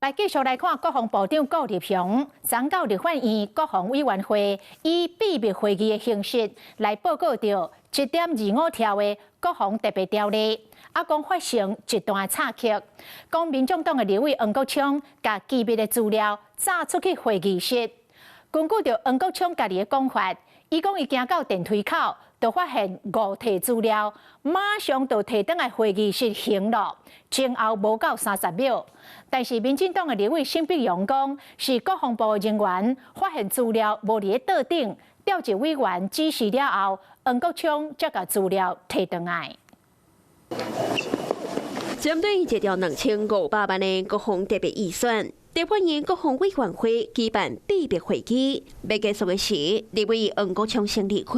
来继续来看国防部长顾立雄，昨到立法院国防委员会以秘密会议的形式来报告到7.25条的国防特别条例，讲发生一段插曲，讲民众党的立委黄国昌把机密的资料炸出去会议室。根据着黄国昌家己的讲法，伊讲伊行到电梯口，就发现误摕资料，马上就摕倒来会议室行录，前后无到30秒。但是民进党的立委沈碧荣讲，是国防部人员发现资料无伫桌顶，调集委员指示了后，黄国昌才把资料摕倒来。针对这条2500万的国防特别预算，立法院国防委员会举办秘密会议，要结束的时，立委黄国昌先离开，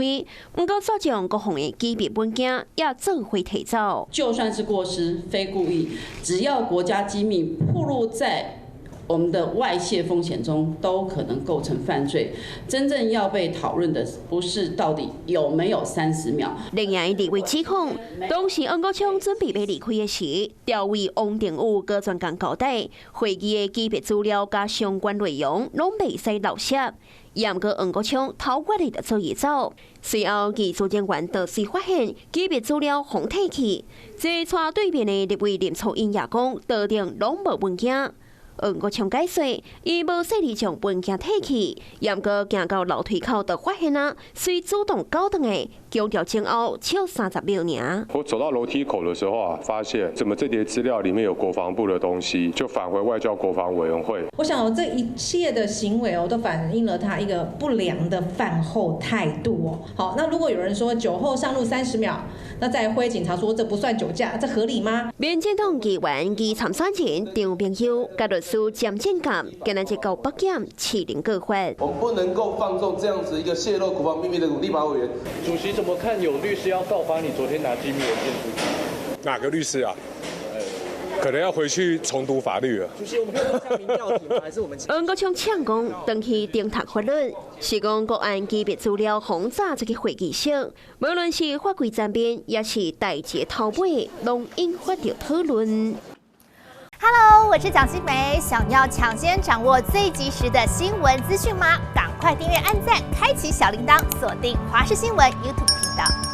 不过早将国防的机密文件也做回提走。就算是过失，非故意，只要国家机密暴露在我们的外泄风险中，都可能构成犯罪。真正要被讨论的，不是到底有没有30秒。另外，立委指控，当时黄国昌准备要离开的时，调委王定宇搁专工交代，会议的机密资料加相关内容，拢袂使漏泄。也毋过黄国昌偷过来就做伊走，随后技术人员倒是发现机密资料互摕去，这带对面的立委林楚英也讲，桌顶拢无文件。黄国昌解释，伊无细力将文件摕去，也毋过行到楼梯口就发现虽主动交转的，强调前后少30秒尔。我走到楼梯口的时候发现怎么这叠资料里面有国防部的东西，就返回外交国防委员会。我想这一系列的行为都反映了他一个不良的饭后态度好，那如果有人说酒后上路30秒，那再回警察说这不算酒驾，这合理吗？民进党议员以参选人张炳优甲律师詹建甲今日到北检起灵告发。我们不能够放纵这样子一个泄露国防秘密的立法委员。主席怎么看有律师要告发你昨天拿机密文件出去？哪个律师啊？可能要回去重读法律了。主席，我们可以向民调题吗？还是我们？黄国昌呛讲，登去顶读法律，是讲国安机密资料轰炸这个会议室，无论是法规争辩，也是代志头尾，拢引发着讨论。Hello， 我是蒋欣梅，想要抢先掌握最及时的新闻资讯吗？赶快订阅、按赞、开启小铃铛，锁定华视新闻 YouTube 频道。